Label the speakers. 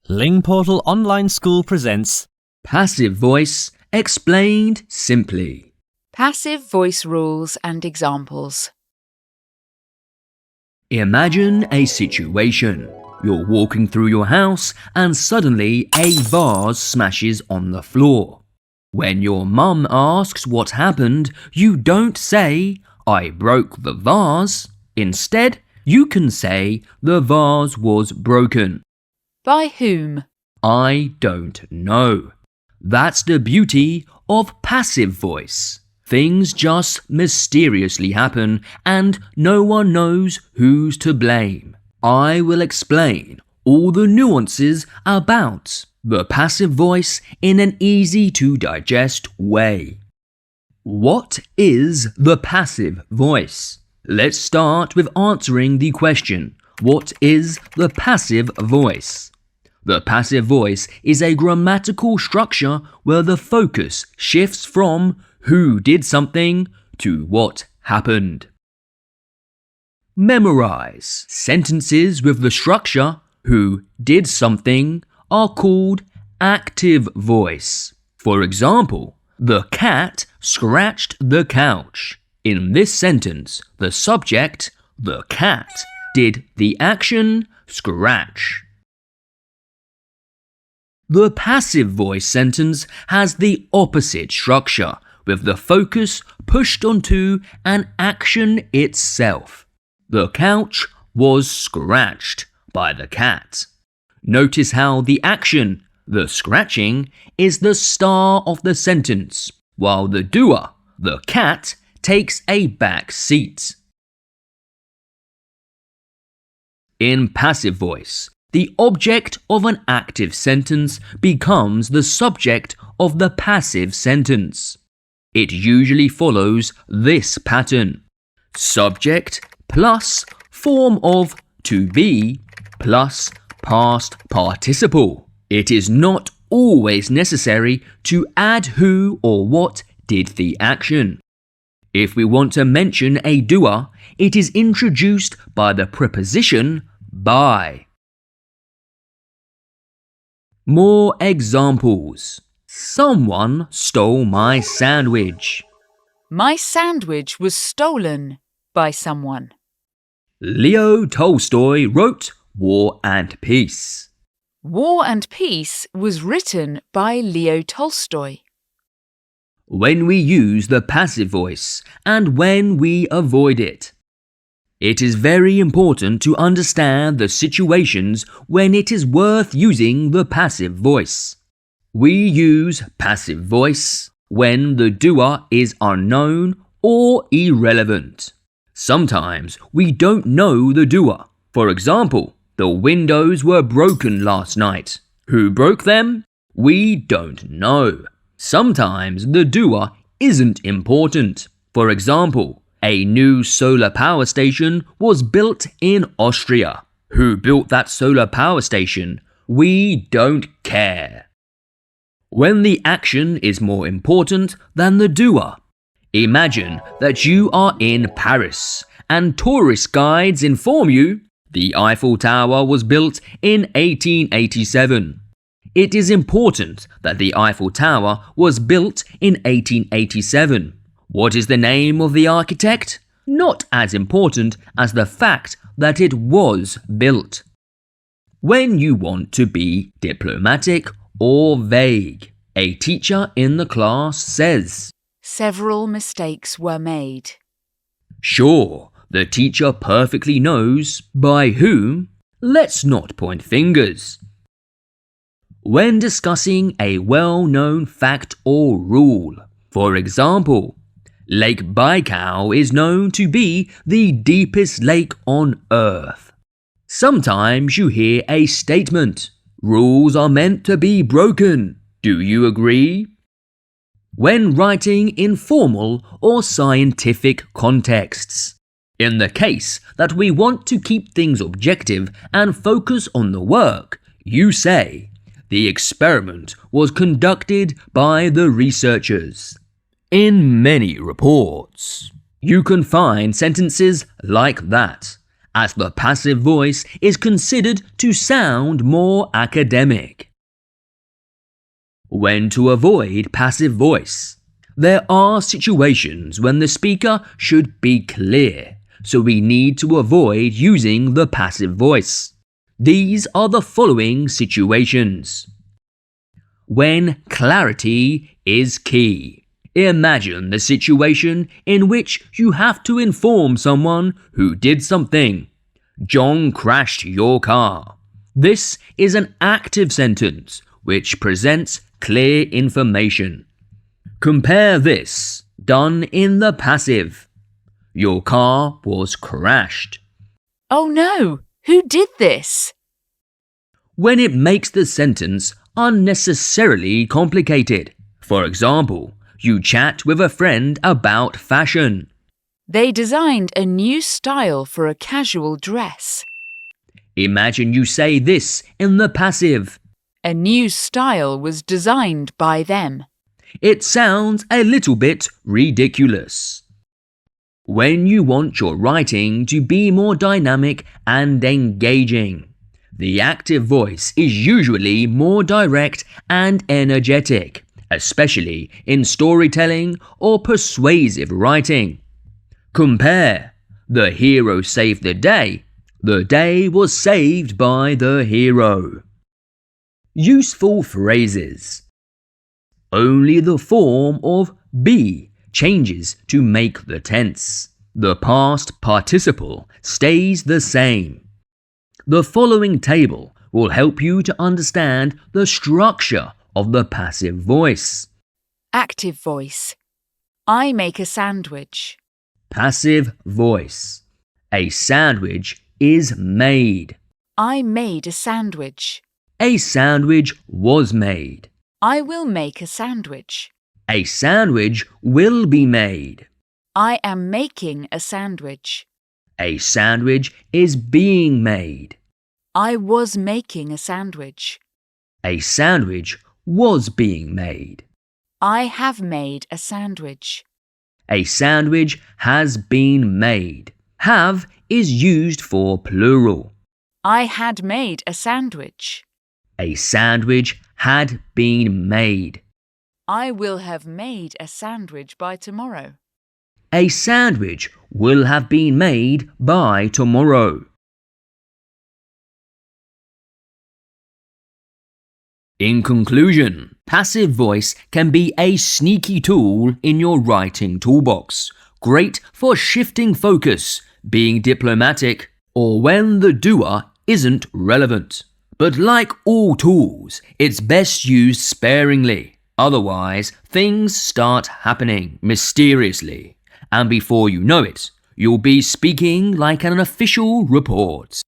Speaker 1: Lingportal Online School presents
Speaker 2: Passive Voice Explained Simply.
Speaker 3: Passive voice rules and examples.
Speaker 2: Imagine a situation. You're walking through your house and suddenly a vase smashes on the floor. When your mum asks what happened, you don't say, "I broke the vase." Instead, you can say the vase was broken.
Speaker 3: By whom?
Speaker 2: I don't know. That's the beauty of passive voice. Things just mysteriously happen and no one knows who's to blame. I will explain all the nuances about the passive voice in an easy-to-digest way. What is the passive voice? Let's start with answering the question, what is the passive voice? The passive voice is a grammatical structure where the focus shifts from who did something to what happened. Memorize. Sentences with the structure who did something are called active voice. For example, the cat scratched the couch. In this sentence, the subject, the cat, did the action scratch. The passive voice sentence has the opposite structure, with the focus pushed onto an action itself. The couch was scratched by the cat. Notice how the action, the scratching, is the star of the sentence, while the doer, the cat, takes a back seat. In passive voice, the object of an active sentence becomes the subject of the passive sentence. It usually follows this pattern: subject plus form of to be plus past participle. It is not always necessary to add who or what did the action. If we want to mention a doer, it is introduced by the preposition by. More examples. Someone stole my sandwich.
Speaker 3: My sandwich was stolen by someone.
Speaker 2: Leo Tolstoy wrote War and Peace.
Speaker 3: War and Peace was written by Leo Tolstoy.
Speaker 2: When we use the passive voice and when we avoid it. It is very important to understand the situations when it is worth using the passive voice. We use passive voice when the doer is unknown or irrelevant. Sometimes we don't know the doer. For example, the windows were broken last night. Who broke them? We don't know. Sometimes the doer isn't important. For example, a new solar power station was built in Austria. Who built that solar power station? We don't care. When the action is more important than the doer. Imagine that you are in Paris and tourist guides inform you the Eiffel Tower was built in 1887. It is important that the Eiffel Tower was built in 1887. What is the name of the architect? Not as important as the fact that it was built. When you want to be diplomatic or vague, a teacher in the class says,
Speaker 3: Several mistakes were made.
Speaker 2: Sure, the teacher perfectly knows by whom. Let's not point fingers. When discussing a well-known fact or rule, for example, Lake Baikal is known to be the deepest lake on Earth. Sometimes you hear a statement, rules are meant to be broken. Do you agree? When writing informal or scientific contexts. In the case that we want to keep things objective and focus on the work, you say, the experiment was conducted by the researchers. In many reports, you can find sentences like that, as the passive voice is considered to sound more academic. When to avoid passive voice. There are situations when the speaker should be clear, so we need to avoid using the passive voice. These are the following situations. When clarity is key. Imagine the situation in which you have to inform someone who did something. John crashed your car. This is an active sentence which presents clear information. Compare this, done in the passive. Your car was crashed.
Speaker 3: Oh no! Who did this?
Speaker 2: When it makes the sentence unnecessarily complicated. For example, you chat with a friend about fashion.
Speaker 3: They designed a new style for a casual dress.
Speaker 2: Imagine you say this in the passive.
Speaker 3: A new style was designed by them.
Speaker 2: It sounds a little bit ridiculous. When you want your writing to be more dynamic and engaging, the active voice is usually more direct and energetic, especially in storytelling or persuasive writing. Compare, the hero saved the day. The day was saved by the hero. Useful phrases. Only the form of be changes to make the tense. The past participle stays the same. The following table will help you to understand the structure of the passive voice.
Speaker 3: Active voice. I make a sandwich.
Speaker 2: Passive voice. A sandwich is made.
Speaker 3: I made a sandwich.
Speaker 2: A sandwich was made.
Speaker 3: I will make a sandwich.
Speaker 2: A sandwich will be made.
Speaker 3: I am making a sandwich.
Speaker 2: A sandwich is being made.
Speaker 3: I was making a sandwich.
Speaker 2: A sandwich was being made.
Speaker 3: I have made a sandwich.
Speaker 2: A sandwich has been made. Have is used for plural.
Speaker 3: I had made a sandwich.
Speaker 2: A sandwich had been made.
Speaker 3: I will have made a sandwich by tomorrow.
Speaker 2: A sandwich will have been made by tomorrow. In conclusion, passive voice can be a sneaky tool in your writing toolbox. Great for shifting focus, being diplomatic, or when the doer isn't relevant. But like all tools, it's best used sparingly. Otherwise, things start happening mysteriously. And before you know it, you'll be speaking like an official report.